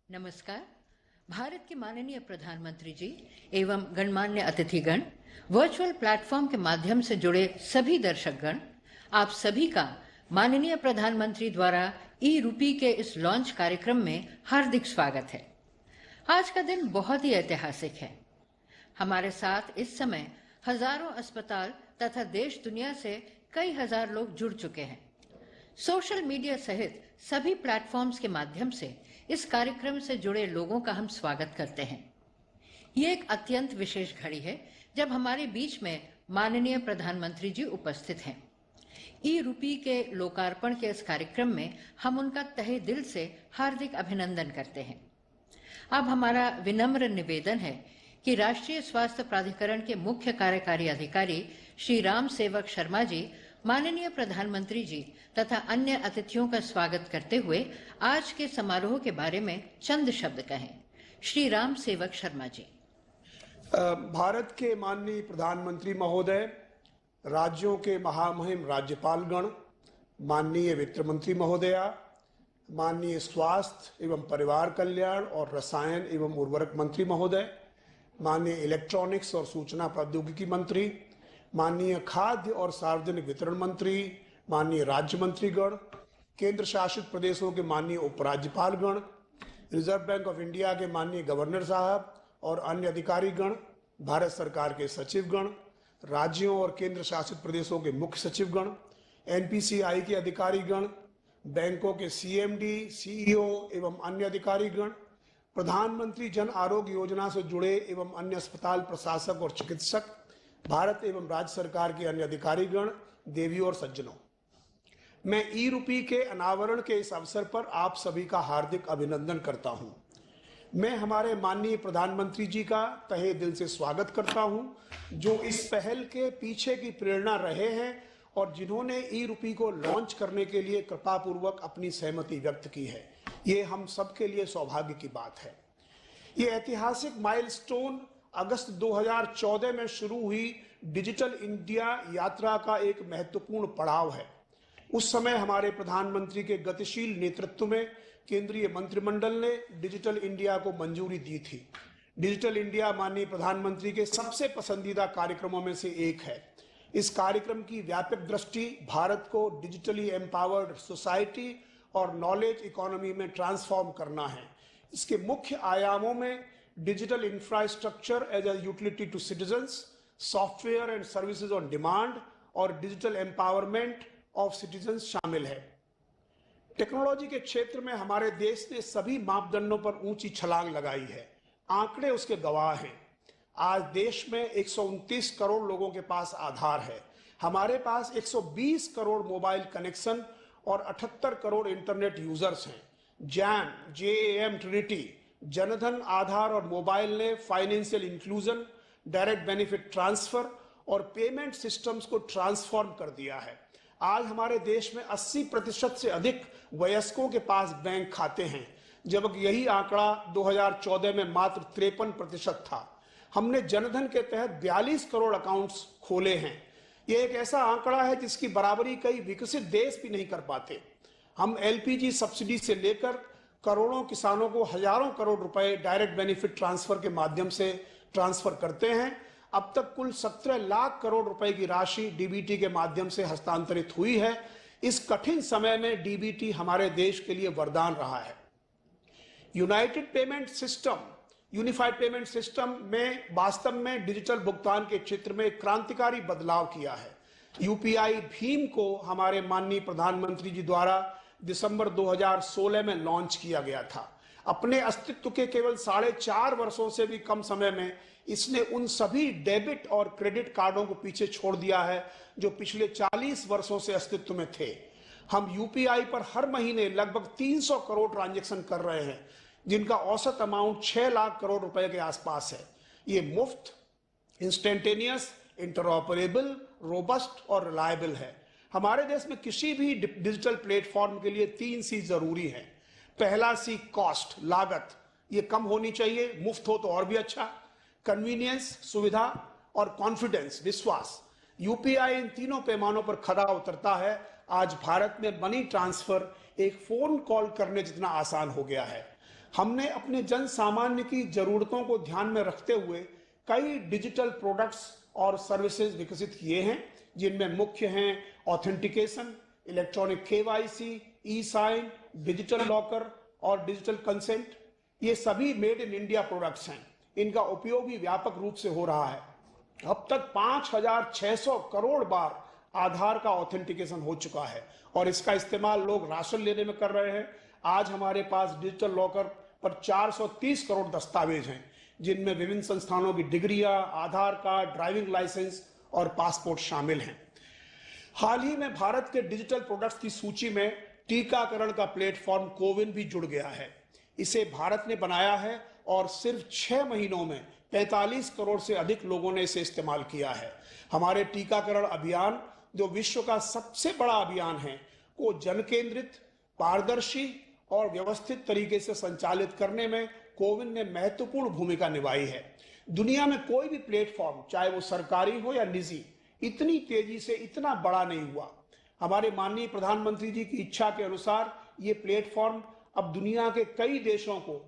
नमस्कार। भारत के माननीय प्रधानमंत्री जी एवं गणमान्य अतिथिगण, वर्चुअल प्लेटफॉर्म के माध्यम से जुड़े सभी दर्शकगण, आप सभी का माननीय प्रधानमंत्री द्वारा ई रूपी के इस लॉन्च कार्यक्रम में हार्दिक स्वागत है। आज का दिन बहुत ही ऐतिहासिक है। हमारे साथ इस समय हजारों अस्पताल तथा देश दुनिया से कई हजार लोग जुड़ चुके हैं। सोशल मीडिया सहित सभी प्लेटफॉर्म्स के माध्यम से इस कार्यक्रम से जुड़े लोगों का हम स्वागत करते हैं। ये एक अत्यंत विशेष घड़ी है जब हमारे बीच में माननीय प्रधानमंत्री जी उपस्थित हैं। ई रूपी के लोकार्पण के इस कार्यक्रम में हम उनका तहे दिल से हार्दिक अभिनंदन करते हैं। अब हमारा विनम्र निवेदन है कि राष्ट्रीय स्वास्थ्य प्राधिकरण के मुख्य कार्यकारी अधिकारी श्री राम सेवक शर्मा जी माननीय प्रधानमंत्री जी तथा अन्य अतिथियों का स्वागत करते हुए आज के समारोह के बारे में चंद शब्द कहें। श्री राम सेवक शर्मा जी। भारत के माननीय प्रधानमंत्री महोदय, राज्यों के महामहिम राज्यपालगण, माननीय वित्त मंत्री महोदया, माननीय स्वास्थ्य एवं परिवार कल्याण और रसायन एवं उर्वरक मंत्री महोदय, माननीय इलेक्ट्रॉनिक्स और सूचना प्रौद्योगिकी मंत्री, माननीय खाद्य और सार्वजनिक वितरण मंत्री, माननीय राज्य मंत्रीगण, केंद्र शासित प्रदेशों के माननीय उपराज्यपालगण, रिजर्व बैंक ऑफ इंडिया के माननीय गवर्नर साहब और अन्य अधिकारीगण, भारत सरकार के सचिवगण, राज्यों और केंद्र शासित प्रदेशों के मुख्य सचिवगण, एनपीसीआई के अधिकारीगण, बैंकों के सीएमडी, सीईओ एवं अन्य अधिकारीगण, प्रधानमंत्री जन आरोग्य योजना से जुड़े एवं अन्य अस्पताल प्रशासक और चिकित्सक, भारत एवं राज्य सरकार के अन्य अधिकारीगण, देवियों और सज्जनों, मैं ई रूपी के अनावरण के इस अवसर पर आप सभी का हार्दिक अभिनंदन करता हूं। मैं हमारे माननीय प्रधानमंत्री जी का तहे दिल से स्वागत करता हूं, जो इस पहल के पीछे की प्रेरणा रहे हैं और जिन्होंने ई रूपी को लॉन्च करने के लिए कृपापूर्वक अपनी सहमति व्यक्त की है। ये हम सबके लिए सौभाग्य की बात है। ये ऐतिहासिक माइलस्टोन अगस्त 2014 में शुरू हुई डिजिटल इंडिया यात्रा का एक महत्वपूर्ण पड़ाव है। उस समय हमारे प्रधानमंत्री के गतिशील नेतृत्व में केंद्रीय मंत्रिमंडल ने डिजिटल इंडिया को मंजूरी दी थी। डिजिटल इंडिया माननीय प्रधानमंत्री के सबसे पसंदीदा कार्यक्रमों में से एक है। इस कार्यक्रम की व्यापक दृष्टि भारत को डिजिटली एम्पावर्ड सोसाइटी और नॉलेज इकोनॉमी में ट्रांसफॉर्म करना है। इसके मुख्य आयामों में digital infrastructure as a utility to citizens, software and services on demand और डिजिटल एम्पावरमेंट ऑफ सिटीजन्स शामिल है। टेक्नोलॉजी के क्षेत्र में हमारे देश ने सभी मापदंडों पर ऊंची छलांग लगाई है। आंकड़े उसके गवाह हैं। आज देश में 129 करोड़ लोगों के पास आधार है। हमारे पास 120 करोड़ मोबाइल कनेक्शन और 78 करोड़ इंटरनेट यूजर्स हैं। जैम, जेएएम, ट्रिनिटी, जनधन, आधार और मोबाइल ने financial inclusion, direct benefit transfer और पेमेंट सिस्टम्स को ट्रांसफॉर्म कर दिया है। आज हमारे देश में 80% से अधिक वयस्कों के पास बैंक खाते हैं, जबकि यही आंकड़ा 2014 में मात्र 53% था। हमने जनधन के तहत 42 करोड़ अकाउंट्स खोले हैं। यह एक ऐसा आंकड़ा है जिसकी बराबरी कई विकसित देश भी नहीं कर पाते। हम एलपीजी सब्सिडी से लेकर करोड़ों किसानों को हजारों करोड़ रुपए डायरेक्ट बेनिफिट ट्रांसफर के माध्यम से ट्रांसफर करते हैं। अब तक कुल 17 लाख करोड़ रुपए की राशि डीबीटी के माध्यम से हस्तांतरित हुई है। इस कठिन समय में डीबीटी हमारे देश के लिए वरदान रहा है। United payment system, unified payment system में वास्तव में डिजिटल भुगतान के क्षेत्र में क्रांतिकारी बदलाव किया है। यूपीआई भीम को हमारे माननीय प्रधानमंत्री जी द्वारा दिसंबर 2016 में लॉन्च किया गया था। अपने अस्तित्व के केवल 4.5 वर्षों से भी कम समय में इसने उन सभी डेबिट और क्रेडिट कार्डों को पीछे छोड़ दिया है जो पिछले 40 वर्षों से अस्तित्व में थे। हम यूपीआई पर हर महीने लगभग 300 करोड़ ट्रांजैक्शन कर रहे हैं, जिनका औसत अमाउंट 6 लाख करोड़ रुपए के आसपास है। ये मुफ्त, इंस्टेंटेनियस, इंटरऑपरेबल, रोबस्ट और रिलायबल है। हमारे देश में किसी भी डिजिटल प्लेटफॉर्म के लिए 3 सी जरूरी है। पहला सी कॉस्ट, लागत, ये कम होनी चाहिए, मुफ्त हो तो और भी अच्छा। कन्वीनियंस, सुविधा और कॉन्फिडेंस, विश्वास। यूपीआई इन तीनों पैमानों पर खरा उतरता है। आज भारत में मनी ट्रांसफर एक फोन कॉल करने जितना आसान हो गया है। हमने अपने जन सामान्य की जरूरतों को ध्यान में रखते हुए कई डिजिटल प्रोडक्ट्स और सर्विसेज विकसित किए हैं, जिनमें मुख्य हैं ऑथेंटिकेशन, इलेक्ट्रॉनिक केवाईसी, ई साइन, डिजिटल लॉकर और डिजिटल कंसेंट। ये सभी मेड इन इंडिया प्रोडक्ट्स हैं। इनका उपयोग भी व्यापक रूप से हो रहा है। अब तक 5,600 करोड़ बार आधार का ऑथेंटिकेशन हो चुका है और इसका इस्तेमाल लोग राशन लेने में कर रहे हैं। आज हमारे पास डिजिटल लॉकर पर 430 करोड़ दस्तावेज हैं, जिनमें विभिन्न संस्थानों की डिग्रियां, आधार कार्ड, ड्राइविंग लाइसेंस और पासपोर्ट शामिल हैं। हाल ही में भारत के डिजिटल प्रोडक्ट्स की सूची में टीकाकरण का प्लेटफॉर्म कोविन भी जुड़ गया है। इसे भारत ने बनाया है और सिर्फ 6 महीनों में 45 करोड़ से अधिक लोगों ने इसे इस्तेमाल किया है। हमारे टीकाकरण अभियान, जो विश्व का सबसे बड़ा अभियान है, को जन केंद्रित, पारदर्शी और व्यवस्थित तरीके से संचालित करने में कोविन ने महत्वपूर्ण भूमिका निभाई है। दुनिया में कोई भी प्लेटफॉर्म, चाहे वो सरकारी हो या निजी, इतनी तेजी से इतना बड़ा नहीं हुआ। हमारे माननीय प्रधानमंत्री जी की इच्छा के अनुसार ये प्लेटफॉर्म अब दुनिया के कई देशों को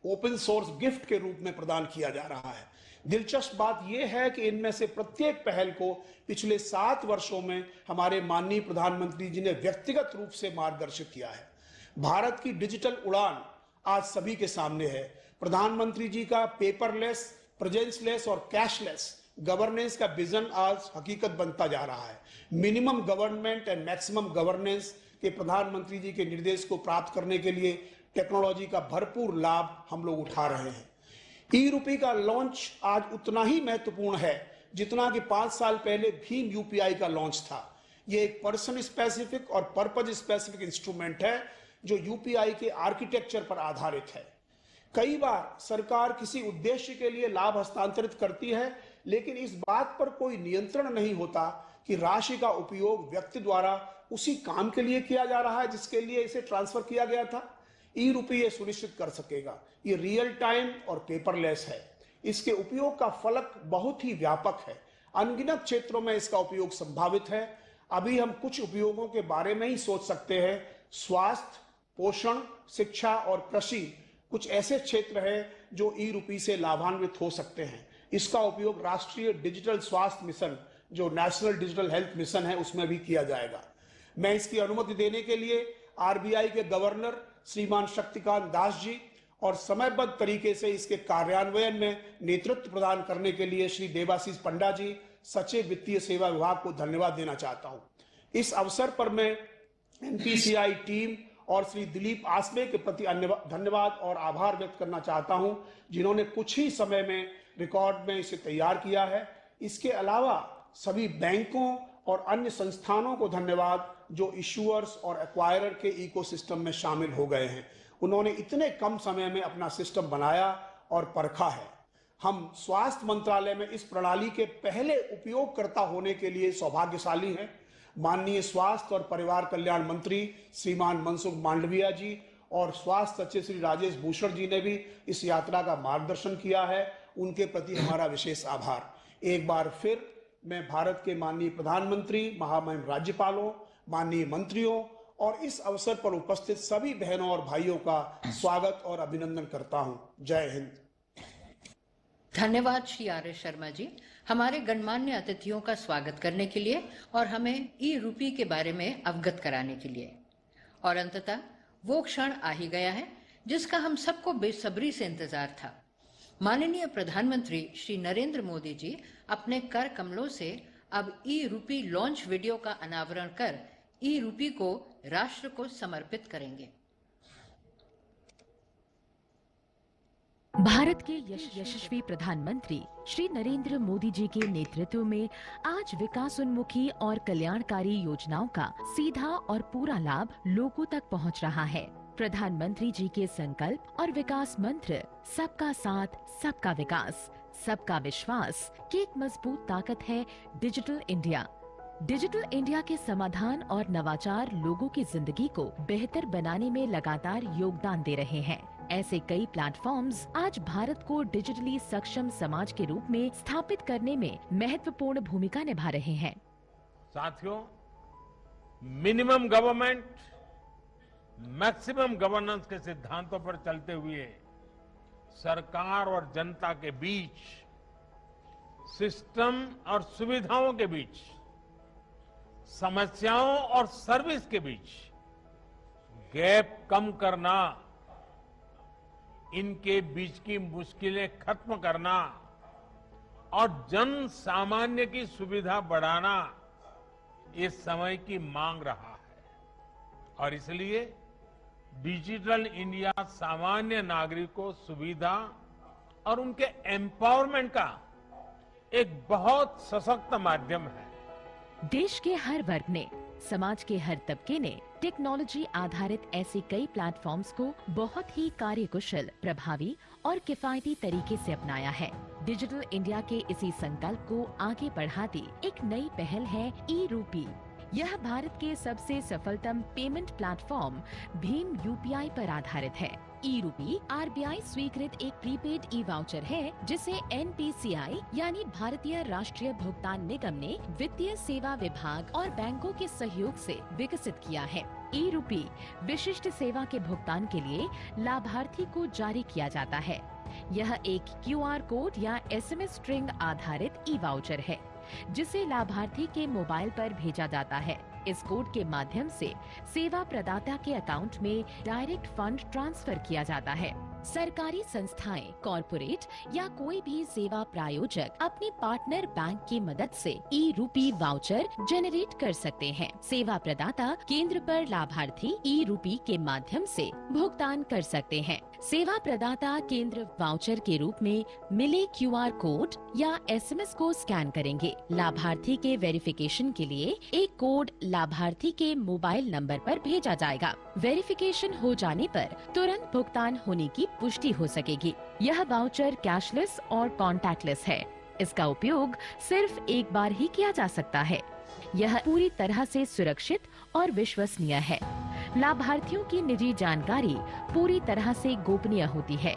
ओपन सोर्स गिफ्ट के रूप में प्रदान किया जा रहा है। दिलचस्प बात यह है कि इनमें से प्रत्येक पहल को पिछले 7 वर्षों में हमारे माननीय प्रधानमंत्री जी ने व्यक्तिगत रूप से मार्गदर्शित किया है। भारत की डिजिटल उड़ान आज सभी के सामने है। प्रधानमंत्री जी का पेपरलेस, प्रेजेंसलेस और कैशलेस गवर्नेंस का विजन आज हकीकत बनता जा रहा है। Minimum government and maximum governance के प्रधानमंत्री जी के निर्देश को प्राप्त करने के लिए टेक्नोलॉजी का भरपूर लाभ हम लोग उठा रहे हैं। ई रूपी का लॉन्च आज उतना ही महत्वपूर्ण है जितना कि 5 साल पहले भीम यूपीआई का लॉन्च था। ये एक पर्सन स्पेसिफिक और पर्पज स्पेसिफिक इंस्ट्रूमेंट है जो यूपीआई के आर्किटेक्चर पर आधारित है। कई बार सरकार किसी उद्देश्य के लिए लाभ हस्तांतरित करती है, लेकिन इस बात पर कोई नियंत्रण नहीं होता कि राशि का उपयोग व्यक्ति द्वारा उसी काम के लिए किया जा रहा है जिसके लिए इसे ट्रांसफर किया गया था। ई रूपी ये सुनिश्चित कर सकेगा। ये रियल टाइम और पेपरलेस है। इसके उपयोग का फलक बहुत ही व्यापक है। अनगिनत क्षेत्रों में इसका उपयोग संभावित है। अभी हम कुछ उपयोगों के बारे में ही सोच सकते हैं। स्वास्थ्य, पोषण, शिक्षा और कृषि कुछ ऐसे क्षेत्र हैं जो ई रूपी से लाभान्वित हो सकते हैं। इसका उपयोग राष्ट्रीय डिजिटल स्वास्थ्य मिशन, जो नेशनल डिजिटल हेल्थ मिशन है, उसमें भी किया जाएगा। मैं इसकी अनुमति देने के लिए आरबीआई के गवर्नर श्रीमान शक्तिकांत दास जी और समयबद्ध तरीके से इसके कार्यान्वयन में नेतृत्व प्रदान करने के लिए श्री देवाशीष पंडा जी, सचिव वित्तीय सेवा विभाग को धन्यवाद देना चाहता हूं। इस अवसर पर मैं एनपीसीआई टीम और श्री दिलीप आसमे के प्रति धन्यवाद और आभार व्यक्त करना चाहता हूं, जिन्होंने कुछ ही समय में रिकॉर्ड में इसे तैयार किया है। इसके अलावा सभी बैंकों और अन्य संस्थानों को धन्यवाद जो इशूअर्स और एक्वायरर के इकोसिस्टम में शामिल हो गए हैं। उन्होंने इतने कम समय में अपना सिस्टम बनाया और परखा है। हम स्वास्थ्य मंत्रालय में इस प्रणाली के पहले उपयोगकर्ता होने के लिए सौभाग्यशाली हैं। माननीय स्वास्थ्य और परिवार कल्याण मंत्री श्रीमान मनसुख मांडविया जी और स्वास्थ्य सचिव श्री राजेश भूषण जी ने भी इस यात्रा का मार्गदर्शन किया है। उनके प्रति हमारा विशेष आभार। एक बार फिर मैं भारत के माननीय प्रधानमंत्री, महामहिम राज्यपालों, माननीय मंत्रियों और इस अवसर पर उपस्थित सभी बहनों और भाइयों का स्वागत और अभिनंदन करता हूं। जय हिंद। धन्यवाद श्री आर एस शर्मा जी, हमारे गणमान्य अतिथियों का स्वागत करने के लिए और हमें ई रूपी के बारे में अवगत कराने के लिए। और अंततः वो क्षण आ ही गया है जिसका हम सबको बेसब्री से इंतजार था। माननीय प्रधानमंत्री श्री नरेंद्र मोदी जी अपने कर कमलों से अब ई रूपी लॉन्च वीडियो का अनावरण कर ई रूपी को राष्ट्र को समर्पित करेंगे। भारत के यशस्वी प्रधानमंत्री श्री नरेंद्र मोदी जी के नेतृत्व में आज विकासोन्मुखी और कल्याणकारी योजनाओं का सीधा और पूरा लाभ लोगों तक पहुंच रहा है। प्रधानमंत्री जी के संकल्प और विकास मंत्र सबका साथ, सबका विकास, सबका विश्वास की एक मजबूत ताकत है डिजिटल इंडिया। डिजिटल इंडिया के समाधान और नवाचार लोगों की जिंदगी को बेहतर बनाने में लगातार योगदान दे रहे हैं। ऐसे कई प्लेटफॉर्म्स आज भारत को डिजिटली सक्षम समाज के रूप में स्थापित करने में महत्वपूर्ण भूमिका निभा रहे हैं। साथियों, मिनिमम गवर्नमेंट, मैक्सिमम गवर्नेंस के सिद्धांतों पर चलते हुए सरकार और जनता के बीच, सिस्टम और सुविधाओं के बीच, समस्याओं और सर्विस के बीच गैप कम करना, इनके बीच की मुश्किलें खत्म करना और जन सामान्य की सुविधा बढ़ाना इस समय की मांग रहा है। और इसलिए डिजिटल इंडिया सामान्य नागरिक को सुविधा और उनके एम्पावरमेंट का एक बहुत सशक्त माध्यम है। देश के हर वर्ग ने, समाज के हर तबके ने टेक्नोलॉजी आधारित ऐसे कई प्लेटफॉर्म्स को बहुत ही कार्यकुशल, प्रभावी और किफायती तरीके से अपनाया है। डिजिटल इंडिया के इसी संकल्प को आगे बढ़ाती एक नई पहल है ई-रूपी। यह भारत के सबसे सफलतम पेमेंट प्लेटफॉर्म भीम यूपीआई पर आधारित है। ई-रूपी आरबीआई स्वीकृत एक प्रीपेड ई वाउचर है जिसे एनपीसीआई यानी भारतीय राष्ट्रीय भुगतान निगम ने वित्तीय सेवा विभाग और बैंकों के सहयोग से विकसित किया है। ई-रूपी विशिष्ट सेवा के भुगतान के लिए लाभार्थी को जारी किया जाता है। यह एक क्यूआर कोड या एसएमएस स्ट्रिंग आधारित ई वाउचर है जिसे लाभार्थी के मोबाइल पर भेजा जाता है। इस कोड के माध्यम से सेवा प्रदाता के अकाउंट में डायरेक्ट फंड ट्रांसफर किया जाता है। सरकारी संस्थाएं, कॉरपोरेट या कोई भी सेवा प्रायोजक अपने पार्टनर बैंक की मदद से ई-रूपी वाउचर जनरेट कर सकते हैं। सेवा प्रदाता केंद्र पर लाभार्थी ई-रूपी के माध्यम से भुगतान कर सकते हैं। सेवा प्रदाता केंद्र वाउचर के रूप में मिले क्यूआर कोड या एसएमएस को स्कैन करेंगे। लाभार्थी के वेरिफिकेशन के लिए एक कोड लाभार्थी के मोबाइल नंबर पर भेजा जाएगा। वेरिफिकेशन हो जाने पर तुरंत भुगतान होने की पुष्टि हो सकेगी। यह वाउचर कैशलेस और कॉन्टैक्टलेस है। इसका उपयोग सिर्फ एक बार ही किया जा सकता है। यह पूरी तरह से सुरक्षित और विश्वसनीय है। लाभार्थियों की निजी जानकारी पूरी तरह से गोपनीय होती है।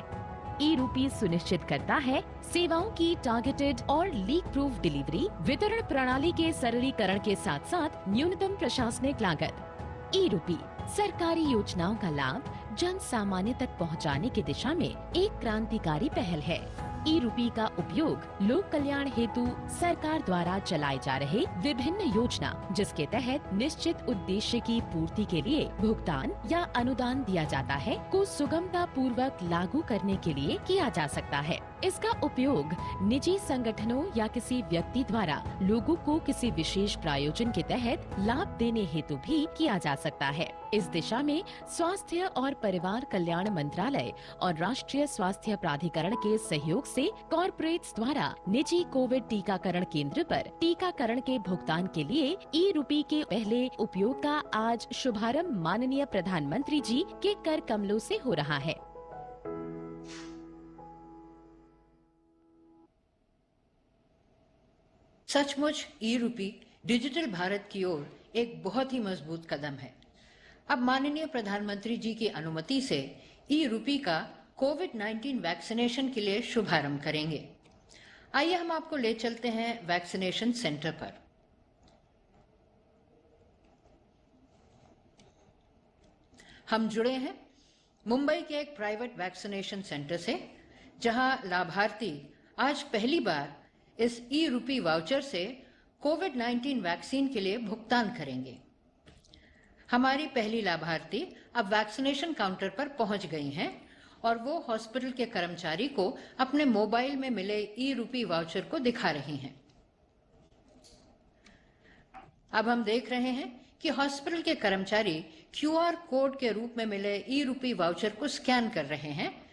ई-रूपी सुनिश्चित करता है सेवाओं की टारगेटेड और लीक प्रूफ डिलीवरी, वितरण प्रणाली के सरलीकरण के साथ साथ न्यूनतम प्रशासनिक लागत। ई-रूपी सरकारी योजनाओं का लाभ जन सामान्य तक पहुंचाने की दिशा में एक क्रांतिकारी पहल है। ई-रूपी का उपयोग लोक कल्याण हेतु सरकार द्वारा चलाए जा रहे विभिन्न योजना जिसके तहत निश्चित उद्देश्य की पूर्ति के लिए भुगतान या अनुदान दिया जाता है को सुगमता पूर्वक लागू करने के लिए किया जा सकता है। इसका उपयोग निजी संगठनों या किसी व्यक्ति द्वारा लोगों को किसी विशेष प्रायोजन के तहत लाभ देने हेतु भी किया जा सकता है। इस दिशा में स्वास्थ्य और परिवार कल्याण मंत्रालय और राष्ट्रीय स्वास्थ्य प्राधिकरण के सहयोग से कॉर्पोरेट्स द्वारा निजी कोविड टीकाकरण केंद्र पर टीकाकरण के भुगतान के लिए ई-रूपी के पहले उपयोग का आज शुभारंभ माननीय प्रधानमंत्री जी के कर कमलों से हो रहा है। सचमुच ई-रूपी डिजिटल भारत की ओर एक बहुत ही मजबूत कदम है। अब माननीय प्रधानमंत्री जी की अनुमति से ई-रूपी का कोविड-19 वैक्सीनेशन के लिए शुभारंभ करेंगे। आइए हम आपको ले चलते हैं वैक्सीनेशन सेंटर पर। हम जुड़े हैं मुंबई के एक प्राइवेट वैक्सीनेशन सेंटर से, जहां लाभार्थी आज पहली बार इस ई-रूपी वाउचर से कोविड-19 वैक्सीन के लिए भुगतान करेंगे। हमारी पहली लाभार्थी अब वैक्सीनेशन काउंटर पर पहुंच गई हैं और वो हॉस्पिटल के कर्मचारी को अपने मोबाइल में मिले ई-रूपी वाउचर को दिखा रही हैं। अब हम देख रहे हैं कि हॉस्पिटल के कर्मचारी क्यूआर कोड के रूप में मिले ई-रूपी वाउचर को स्कैन कर रहे हैं।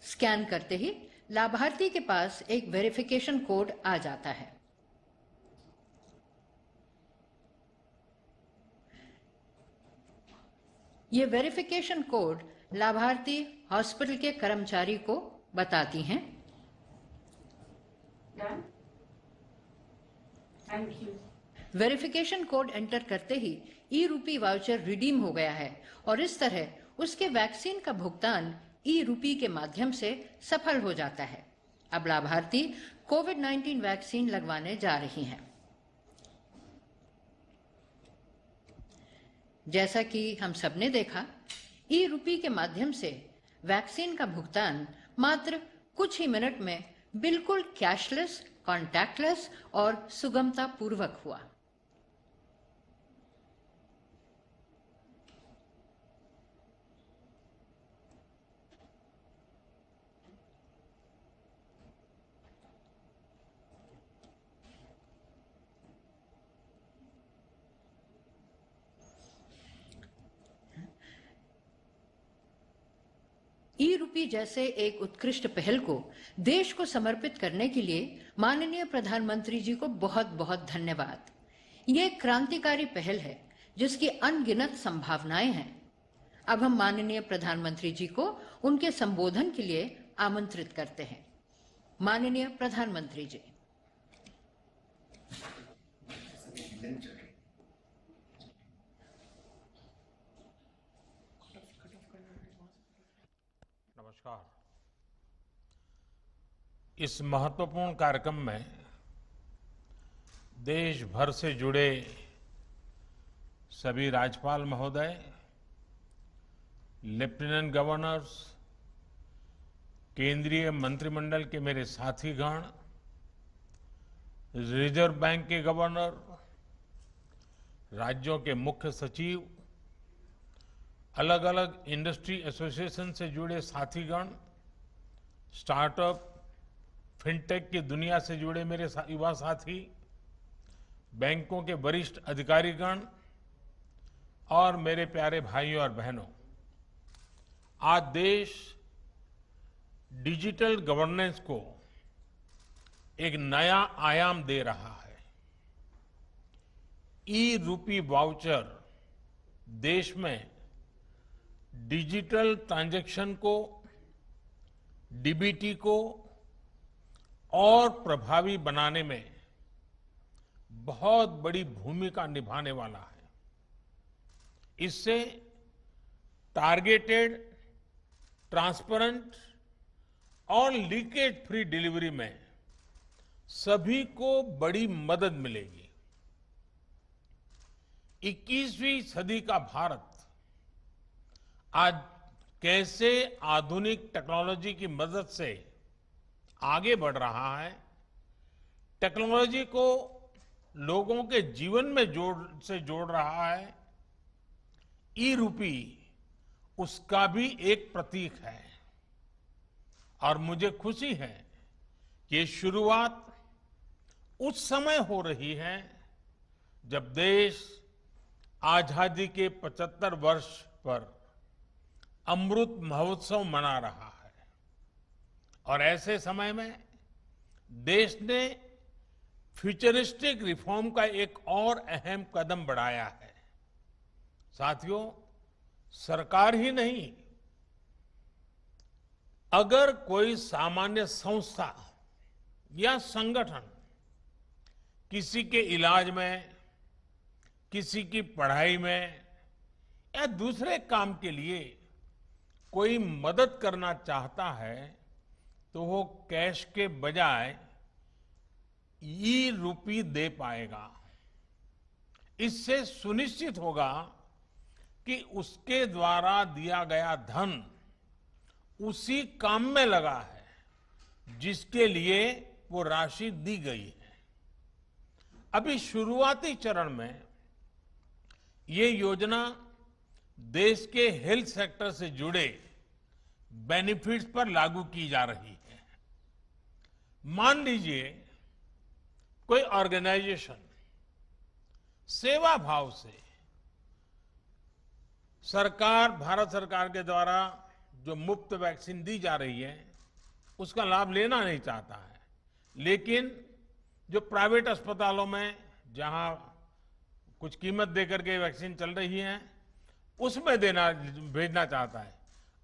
स्कैन करते ही लाभार्थी के पास एक वेरिफिकेशन कोड आ जाता है। ये वेरिफिकेशन कोड लाभार्थी हॉस्पिटल के कर्मचारी को बताती हैं। वेरिफिकेशन कोड एंटर करते ही ई-रूपी वाउचर रिडीम हो गया है और इस तरह उसके वैक्सीन का भुगतान ई-रूपी के माध्यम से सफल हो जाता है। अब लाभार्थी कोविड-19 वैक्सीन लगवाने जा रही हैं। जैसा कि हम सबने देखा, ई रूपी के माध्यम से वैक्सीन का भुगतान मात्र कुछ ही मिनट में बिल्कुल कैशलेस, कॉन्टैक्टलेस और सुगमता पूर्वक हुआ। ई रूपी जैसे एक उत्कृष्ट पहल को देश को समर्पित करने के लिए माननीय प्रधानमंत्री जी को बहुत बहुत धन्यवाद। ये एक क्रांतिकारी पहल है जिसकी अनगिनत संभावनाएं हैं। अब हम माननीय प्रधानमंत्री जी को उनके संबोधन के लिए आमंत्रित करते हैं। माननीय प्रधानमंत्री जी। नमस्कार। इस महत्वपूर्ण कार्यक्रम में देश भर से जुड़े सभी राज्यपाल महोदय, लेफ्टिनेंट गवर्नर्स, केंद्रीय मंत्रिमंडल के मेरे साथीगण, रिजर्व बैंक के गवर्नर, राज्यों के मुख्य सचिव, अलग अलग इंडस्ट्री एसोसिएशन से जुड़े साथीगण, स्टार्टअप, फिनटेक की दुनिया से जुड़े मेरे युवा साथी, बैंकों के वरिष्ठ अधिकारीगण और मेरे प्यारे भाइयों और बहनों, आज देश डिजिटल गवर्नेंस को एक नया आयाम दे रहा है। ई रूपी वाउचर देश में डिजिटल ट्रांजैक्शन को, डीबीटी को और प्रभावी बनाने में बहुत बड़ी भूमिका निभाने वाला है। इससे टारगेटेड, ट्रांसपेरेंट और लीकेज फ्री डिलीवरी में सभी को बड़ी मदद मिलेगी। 21वीं सदी का भारत आज कैसे आधुनिक टेक्नोलॉजी की मदद से आगे बढ़ रहा है, टेक्नोलॉजी को लोगों के जीवन में जोड़ रहा है, ई रूपी उसका भी एक प्रतीक है। और मुझे खुशी है कि ये शुरुआत उस समय हो रही है जब देश आजादी के 75 वर्ष पर अमृत महोत्सव मना रहा है। और ऐसे समय में देश ने फ्यूचरिस्टिक रिफॉर्म का एक और अहम कदम बढ़ाया है। साथियों, सरकार ही नहीं, अगर कोई सामान्य संस्था या संगठन किसी के इलाज में, किसी की पढ़ाई में या दूसरे काम के लिए कोई मदद करना चाहता है तो वो कैश के बजाय ई रूपी दे पाएगा। इससे सुनिश्चित होगा कि उसके द्वारा दिया गया धन उसी काम में लगा है जिसके लिए वो राशि दी गई है। अभी शुरुआती चरण में ये योजना देश के हेल्थ सेक्टर से जुड़े बेनिफिट्स पर लागू की जा रही है। मान लीजिए कोई ऑर्गेनाइजेशन सेवा भाव से भारत सरकार के द्वारा जो मुफ्त वैक्सीन दी जा रही है उसका लाभ लेना नहीं चाहता है, लेकिन जो प्राइवेट अस्पतालों में जहां कुछ कीमत देकर के वैक्सीन चल रही है उसमें भेजना चाहता है।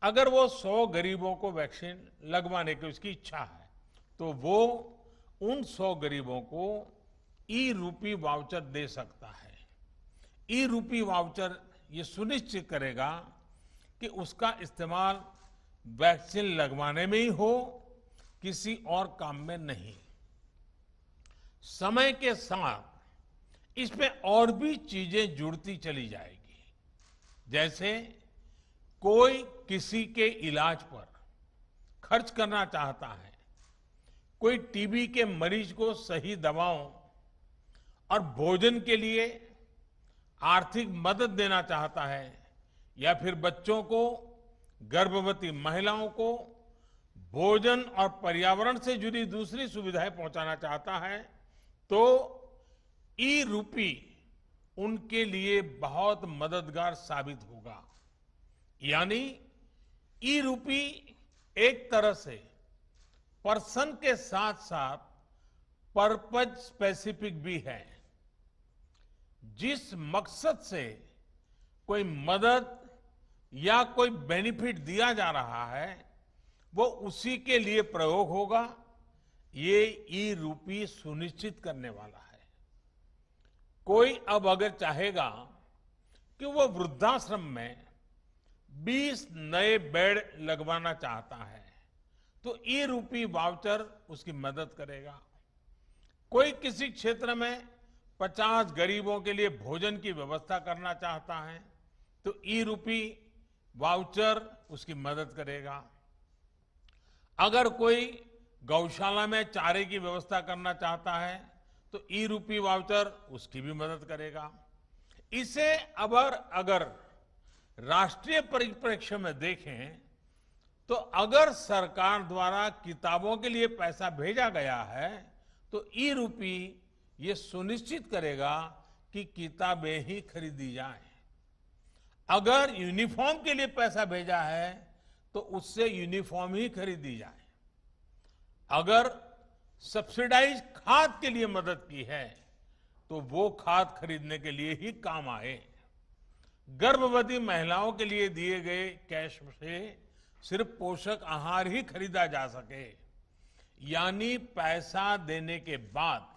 अगर वो 100 गरीबों को वैक्सीन लगवाने की उसकी इच्छा है तो वो उन 100 गरीबों को ई रूपी वाउचर दे सकता है। ई रूपी वाउचर ये सुनिश्चित करेगा कि उसका इस्तेमाल वैक्सीन लगवाने में ही हो, किसी और काम में नहीं। समय के साथ इसमें और भी चीजें जुड़ती चली जाएगी। जैसे कोई किसी के इलाज पर खर्च करना चाहता है, कोई टीबी के मरीज को सही दवाओं और भोजन के लिए आर्थिक मदद देना चाहता है, या फिर बच्चों को, गर्भवती महिलाओं को भोजन और पर्यावरण से जुड़ी दूसरी सुविधाएं पहुंचाना चाहता है, तो ई रूपी उनके लिए बहुत मददगार साबित होगा। यानी ई रूपी एक तरह से पर्सन के साथ साथ पर्पज स्पेसिफिक भी है। जिस मकसद से कोई मदद या कोई बेनिफिट दिया जा रहा है, वो उसी के लिए प्रयोग होगा। ये ई रूपी सुनिश्चित करने वाला है। कोई अब अगर चाहेगा कि वो वृद्धाश्रम में 20 नए बेड लगवाना चाहता है, तो ई रूपी वाउचर उसकी मदद करेगा। कोई किसी क्षेत्र में 50 गरीबों के लिए भोजन की व्यवस्था करना चाहता है, तो ई रूपी वाउचर उसकी मदद करेगा। अगर कोई गौशाला में चारे की व्यवस्था करना चाहता है, तो ई रूपी वाउचर उसकी भी मदद करेगा। इसे अगर राष्ट्रीय परिप्रेक्ष्य में देखें, तो अगर सरकार द्वारा किताबों के लिए पैसा भेजा गया है, तो ई रूपी ये सुनिश्चित करेगा कि किताबें ही खरीदी जाएं। अगर यूनिफॉर्म के लिए पैसा भेजा है, तो उससे यूनिफॉर्म ही खरीदी जाए। अगर सब्सिडाइज खाद के लिए मदद की है, तो वो खाद खरीदने के लिए ही काम आए। गर्भवती महिलाओं के लिए दिए गए कैश से सिर्फ पोषक आहार ही खरीदा जा सके, यानी पैसा देने के बाद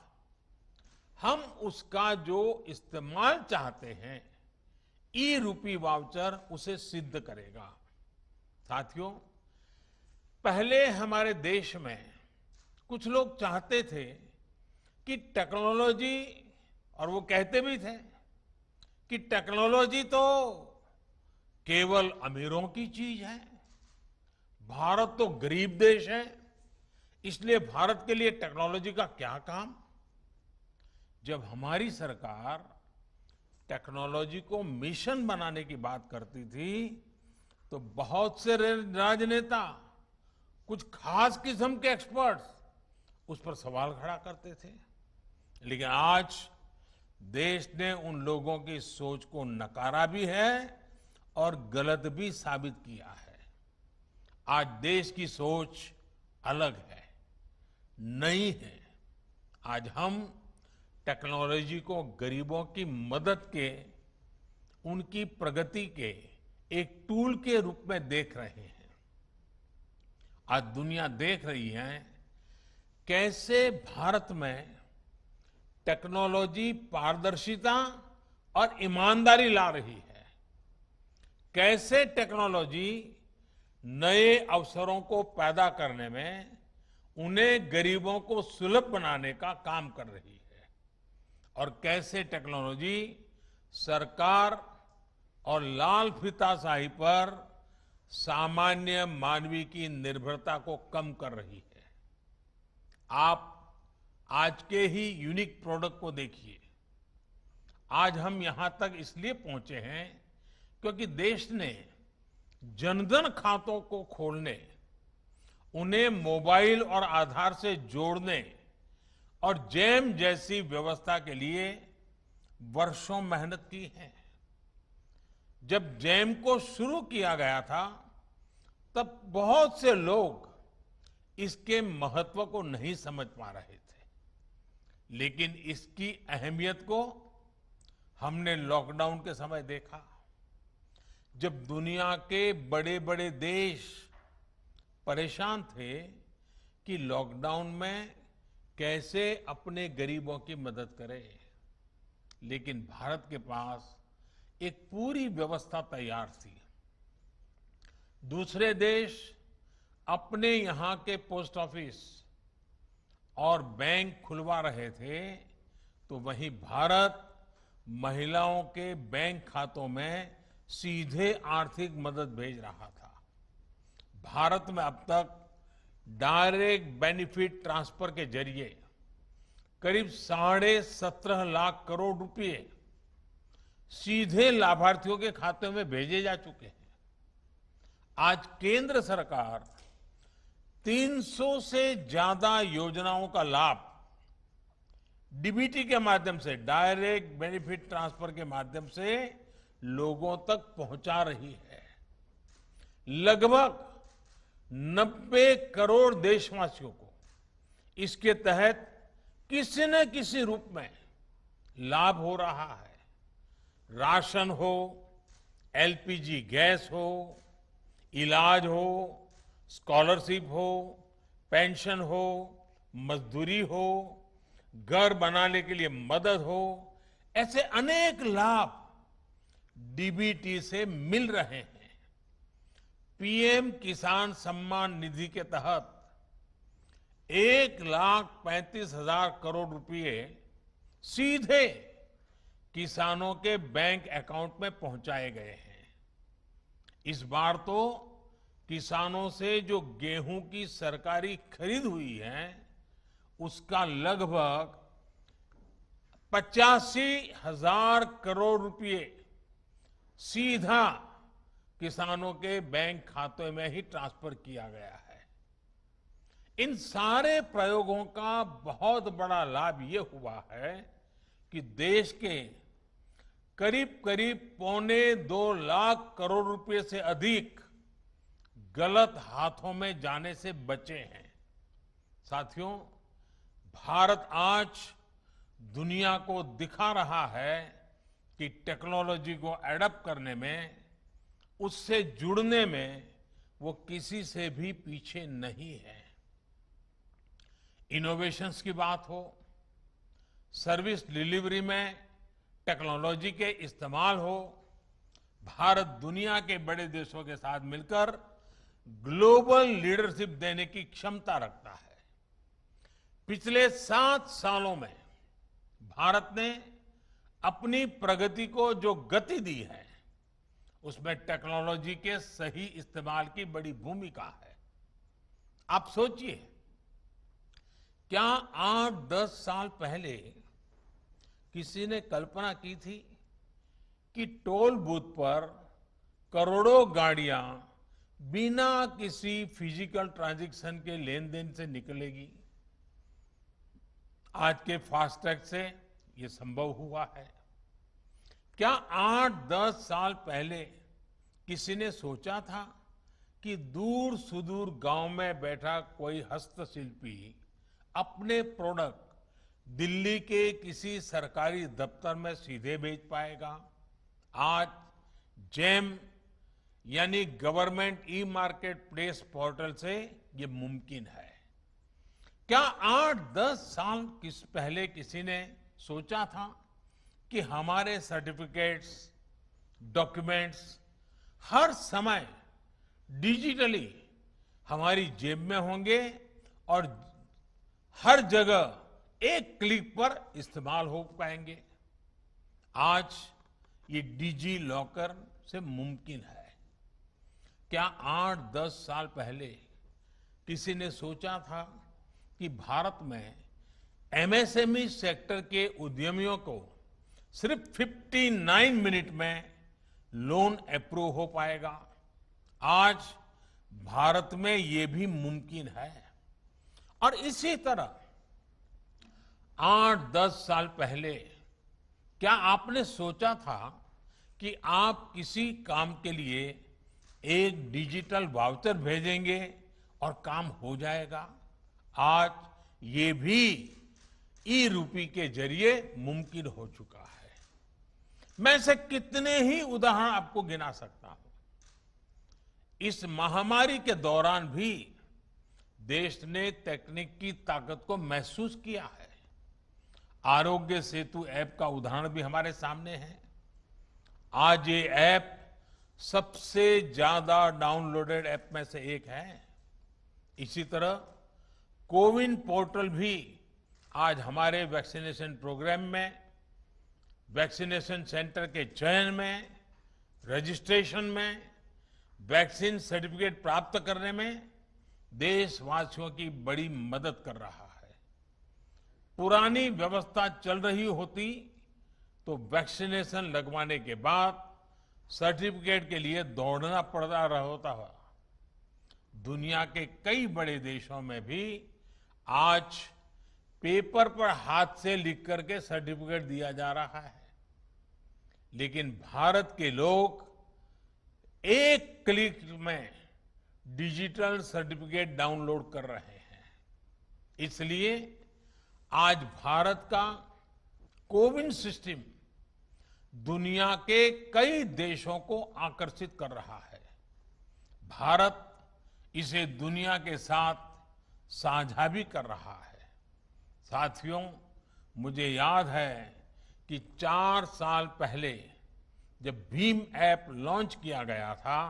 हम उसका जो इस्तेमाल चाहते हैं, ई रूपी वाउचर उसे सिद्ध करेगा। साथियों, पहले हमारे देश में कुछ लोग चाहते थे कि टेक्नोलॉजी, और वो कहते भी थे कि टेक्नोलॉजी तो केवल अमीरों की चीज है, भारत तो गरीब देश है, इसलिए भारत के लिए टेक्नोलॉजी का क्या काम। जब हमारी सरकार टेक्नोलॉजी को मिशन बनाने की बात करती थी, तो बहुत से राजनेता, कुछ खास किस्म के एक्सपर्ट्स उस पर सवाल खड़ा करते थे। लेकिन आज देश ने उन लोगों की सोच को नकारा भी है और गलत भी साबित किया है। आज देश की सोच अलग है, नई है। आज हम टेक्नोलॉजी को गरीबों की मदद के, उनकी प्रगति के एक टूल के रूप में देख रहे हैं। आज दुनिया देख रही है कैसे भारत में टेक्नोलॉजी पारदर्शिता और ईमानदारी ला रही है, कैसे टेक्नोलॉजी नए अवसरों को पैदा करने में, उन्हें गरीबों को सुलभ बनाने का काम कर रही है, और कैसे टेक्नोलॉजी सरकार और लाल फीताशाही पर सामान्य मानवी की निर्भरता को कम कर रही है। आप आज के ही यूनिक प्रोडक्ट को देखिए। आज हम यहां तक इसलिए पहुंचे हैं क्योंकि देश ने जनधन खातों को खोलने, उन्हें मोबाइल और आधार से जोड़ने और जैम जैसी व्यवस्था के लिए वर्षों मेहनत की है। जब जैम को शुरू किया गया था, तब बहुत से लोग इसके महत्व को नहीं समझ पा रहे थे, लेकिन इसकी अहमियत को हमने लॉकडाउन के समय देखा। जब दुनिया के बड़े बड़े देश परेशान थे कि लॉकडाउन में कैसे अपने गरीबों की मदद करें, लेकिन भारत के पास एक पूरी व्यवस्था तैयार थी। दूसरे देश अपने यहां के पोस्ट ऑफिस और बैंक खुलवा रहे थे, तो वहीं भारत महिलाओं के बैंक खातों में सीधे आर्थिक मदद भेज रहा था। भारत में अब तक डायरेक्ट बेनिफिट ट्रांसफर के जरिए करीब 17.5 लाख करोड़ रुपए सीधे लाभार्थियों के खाते में भेजे जा चुके हैं। आज केंद्र सरकार 300 से ज्यादा योजनाओं का लाभ डीबीटी के माध्यम से, डायरेक्ट बेनिफिट ट्रांसफर के माध्यम से लोगों तक पहुंचा रही है। लगभग 90 करोड़ देशवासियों को इसके तहत किसी न किसी रूप में लाभ हो रहा है। राशन हो, एलपीजी गैस हो, इलाज हो, स्कॉलरशिप हो, पेंशन हो, मजदूरी हो, घर बनाने के लिए मदद हो, ऐसे अनेक लाभ डीबीटी से मिल रहे हैं। पीएम किसान सम्मान निधि के तहत 1,35,000 करोड़ रुपए सीधे किसानों के बैंक अकाउंट में पहुंचाए गए हैं। इस बार तो किसानों से जो गेहूं की सरकारी खरीद हुई है उसका लगभग 85,000 करोड़ रुपए सीधा किसानों के बैंक खाते में ही ट्रांसफर किया गया है। इन सारे प्रयोगों का बहुत बड़ा लाभ ये हुआ है कि देश के करीब करीब 1.25 लाख करोड़ रुपए से अधिक गलत हाथों में जाने से बचे हैं। साथियों, भारत आज दुनिया को दिखा रहा है कि टेक्नोलॉजी को एडप्ट करने में, उससे जुड़ने में वो किसी से भी पीछे नहीं है। इनोवेशंस की बात हो, सर्विस डिलीवरी में टेक्नोलॉजी के इस्तेमाल हो, भारत दुनिया के बड़े देशों के साथ मिलकर ग्लोबल लीडरशिप देने की क्षमता रखता है। पिछले 7 सालों में भारत ने अपनी प्रगति को जो गति दी है उसमें टेक्नोलॉजी के सही इस्तेमाल की बड़ी भूमिका है। आप सोचिए, क्या 8-10 साल पहले किसी ने कल्पना की थी कि टोल बूथ पर करोड़ों गाड़ियां बिना किसी फिजिकल ट्रांजैक्शन के लेन देन से निकलेगी? आज के फास्टैग से ये संभव हुआ है। क्या 8-10 साल पहले किसी ने सोचा था कि दूर सुदूर गांव में बैठा कोई हस्तशिल्पी अपने प्रोडक्ट दिल्ली के किसी सरकारी दफ्तर में सीधे बेच पाएगा? आज जेम यानी government e market place portal से ये मुमकिन है। क्या 8-10 साल पहले किसी ने सोचा था कि हमारे सर्टिफिकेट्स, डॉक्यूमेंट्स हर समय डिजिटली हमारी जेब में होंगे और हर जगह एक क्लिक पर इस्तेमाल हो पाएंगे? आज ये डिजी लॉकर से मुमकिन है। क्या 8-10 साल पहले किसी ने सोचा था कि भारत में एमएसएमई सेक्टर के उद्यमियों को सिर्फ 59 मिनट में लोन अप्रूव हो पाएगा? आज भारत में ये भी मुमकिन है। और इसी तरह 8-10 साल पहले क्या आपने सोचा था कि आप किसी काम के लिए एक डिजिटल वाउचर भेजेंगे और काम हो जाएगा? आज ये भी ई रूपी के जरिए मुमकिन हो चुका है। मैं ऐसे कितने ही उदाहरण आपको गिना सकता हूं। इस महामारी के दौरान भी देश ने तकनीक की ताकत को महसूस किया है। आरोग्य सेतु ऐप का उदाहरण भी हमारे सामने है। आज ये ऐप सबसे ज्यादा डाउनलोडेड ऐप में से एक है। इसी तरह कोविन पोर्टल भी आज हमारे वैक्सीनेशन प्रोग्राम में, वैक्सीनेशन सेंटर के चयन में, रजिस्ट्रेशन में, वैक्सीन सर्टिफिकेट प्राप्त करने में देशवासियों की बड़ी मदद कर रहा है। पुरानी व्यवस्था चल रही होती तो वैक्सीनेशन लगवाने के बाद सर्टिफिकेट के लिए दौड़ना पड़ता होता है। दुनिया के कई बड़े देशों में भी आज पेपर पर हाथ से लिख करके सर्टिफिकेट दिया जा रहा है, लेकिन भारत के लोग एक क्लिक में डिजिटल सर्टिफिकेट डाउनलोड कर रहे हैं। इसलिए आज भारत का कोविन सिस्टम दुनिया के कई देशों को आकर्षित कर रहा है। भारत इसे दुनिया के साथ साझा भी कर रहा है। साथियों, मुझे याद है कि 4 साल पहले जब भीम ऐप लॉन्च किया गया था,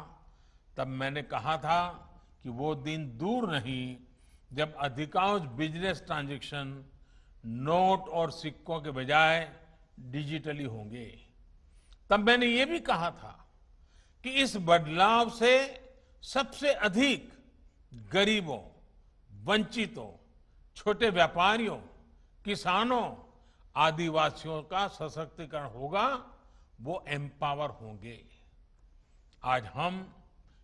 तब मैंने कहा था कि वो दिन दूर नहीं जब अधिकांश बिजनेस ट्रांजैक्शन नोट और सिक्कों के बजाय डिजिटली होंगे। तब मैंने ये भी कहा था कि इस बदलाव से सबसे अधिक गरीबों, वंचितों, छोटे व्यापारियों, किसानों, आदिवासियों का सशक्तिकरण होगा, वो एम्पावर होंगे। आज हम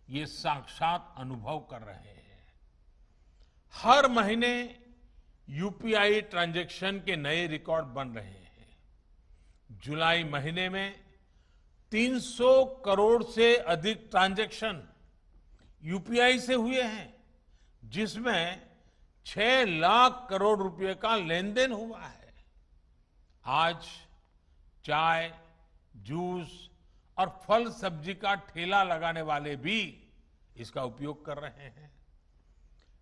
ये साक्षात अनुभव कर रहे हैं। हर महीने यूपीआई ट्रांजैक्शन के नए रिकॉर्ड बन रहे हैं। जुलाई महीने में 300 करोड़ से अधिक ट्रांजैक्शन यूपीआई से हुए हैं, जिसमें 6 लाख करोड़ रुपए का लेन देन हुआ है। आज चाय, जूस और फल सब्जी का ठेला लगाने वाले भी इसका उपयोग कर रहे हैं।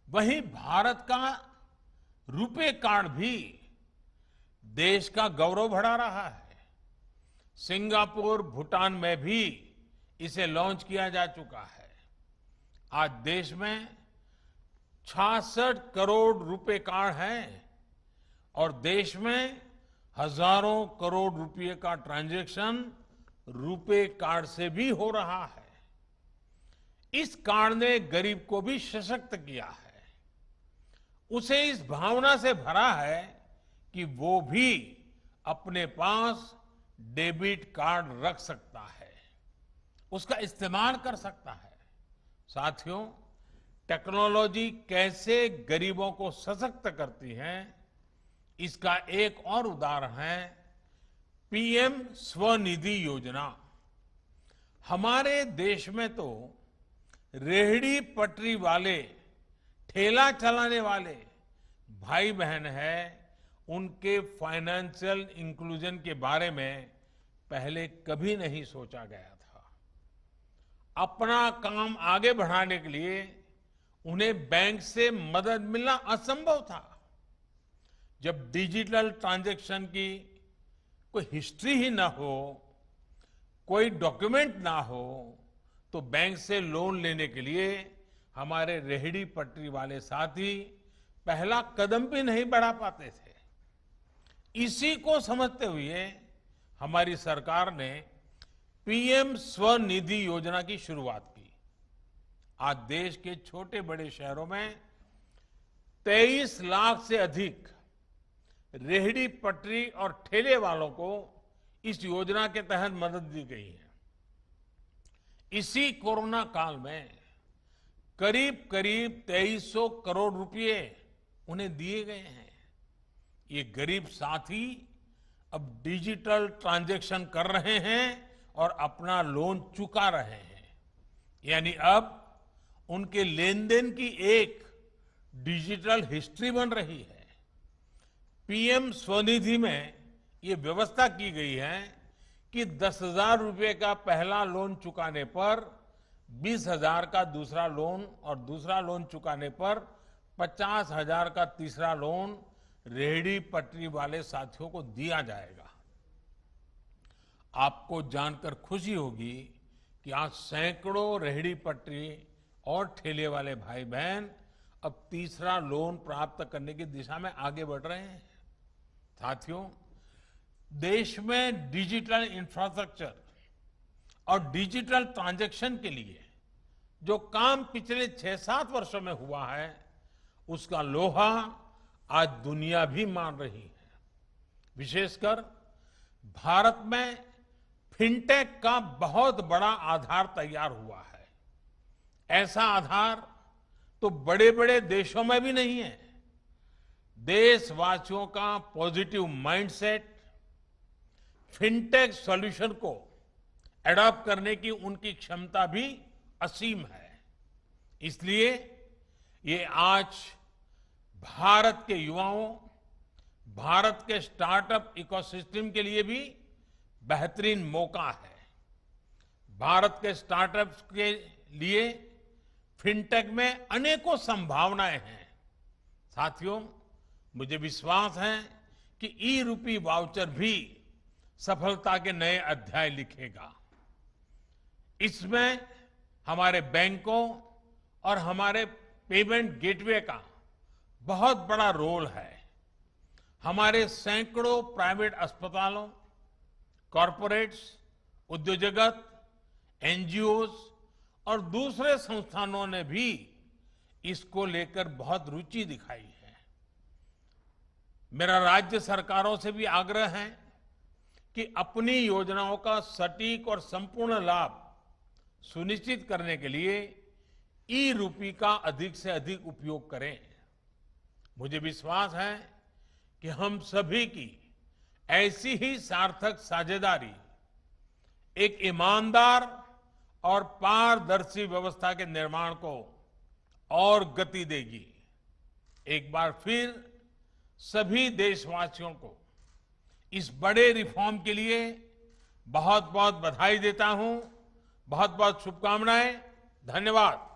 वहीं भारत का रुपे कार्ड भी देश का गौरव बढ़ा रहा है। सिंगापुर, भूटान में भी इसे लॉन्च किया जा चुका है। आज देश में 66 करोड़ रुपए कार्ड हैं और देश में हजारों करोड़ रुपए का ट्रांजैक्शन रुपे कार्ड से भी हो रहा है। इस कार्ड ने गरीब को भी सशक्त किया है। उसे इस भावना से भरा है कि वो भी अपने पास डेबिट कार्ड रख सकता है, उसका इस्तेमाल कर सकता है। साथियों, टेक्नोलॉजी कैसे गरीबों को सशक्त करती है, इसका एक और उदाहरण है पीएम स्वनिधि योजना। हमारे देश में तो रेहड़ी पटरी वाले, ठेला चलाने वाले भाई बहन हैं, उनके फाइनेंशियल इंक्लूजन के बारे में पहले कभी नहीं सोचा गया था। अपना काम आगे बढ़ाने के लिए उन्हें बैंक से मदद मिलना असंभव था। जब डिजिटल ट्रांजैक्शन की कोई हिस्ट्री ही ना हो, कोई डॉक्यूमेंट ना हो, तो बैंक से लोन लेने के लिए हमारे रेहड़ी पटरी वाले साथी पहला कदम भी नहीं बढ़ा पाते थे। इसी को समझते हुए हमारी सरकार ने पीएम स्वनिधि योजना की शुरुआत की। आज देश के छोटे बड़े शहरों में 23 लाख से अधिक रेहड़ी पटरी और ठेले वालों को इस योजना के तहत मदद दी गई है। इसी कोरोना काल में करीब करीब 2300 करोड़ रुपए उन्हें दिए गए हैं। ये गरीब साथी अब डिजिटल ट्रांजैक्शन कर रहे हैं और अपना लोन चुका रहे हैं। यानी अब उनके लेन देन की एक डिजिटल हिस्ट्री बन रही है। पीएम स्वनिधि में ये व्यवस्था की गई है कि 10,000 रुपए का पहला लोन चुकाने पर 20,000 का दूसरा लोन और दूसरा लोन चुकाने पर 50,000 का तीसरा लोन रेहड़ी पटरी वाले साथियों को दिया जाएगा। आपको जानकर खुशी होगी कि आज सैकड़ों रेहड़ी पटरी और ठेले वाले भाई बहन अब तीसरा लोन प्राप्त करने की दिशा में आगे बढ़ रहे हैं। साथियों, देश में डिजिटल इंफ्रास्ट्रक्चर और डिजिटल ट्रांजैक्शन के लिए जो काम पिछले 6-7 वर्षों में हुआ है, उसका लोहा आज दुनिया भी मान रही है। विशेषकर भारत में फिनटेक का बहुत बड़ा आधार तैयार हुआ है। ऐसा आधार तो बड़े बड़े देशों में भी नहीं है। देशवासियों का पॉजिटिव माइंडसेट, फिनटेक सॉल्यूशन को एडॉप्ट करने की उनकी क्षमता भी असीम है। इसलिए ये आज भारत के युवाओं, भारत के स्टार्टअप इकोसिस्टम के लिए भी बेहतरीन मौका है। भारत के स्टार्टअप्स के लिए फिनटेक में अनेकों संभावनाएं हैं। साथियों, मुझे विश्वास है कि ई-रूपी वाउचर भी सफलता के नए अध्याय लिखेगा। इसमें हमारे बैंकों और हमारे पेमेंट गेटवे का बहुत बड़ा रोल है। हमारे सैकड़ों प्राइवेट अस्पतालों, कॉरपोरेट्स, उद्योग जगत, एनजीओज और दूसरे संस्थानों ने भी इसको लेकर बहुत रुचि दिखाई है। मेरा राज्य सरकारों से भी आग्रह है कि अपनी योजनाओं का सटीक और संपूर्ण लाभ सुनिश्चित करने के लिए ई-रूपी का अधिक से अधिक उपयोग करें। मुझे विश्वास है कि हम सभी की ऐसी ही सार्थक साझेदारी एक ईमानदार और पारदर्शी व्यवस्था के निर्माण को और गति देगी। एक बार फिर सभी देशवासियों को इस बड़े रिफॉर्म के लिए बहुत बहुत बधाई देता हूं। बहुत बहुत शुभकामनाएं। धन्यवाद।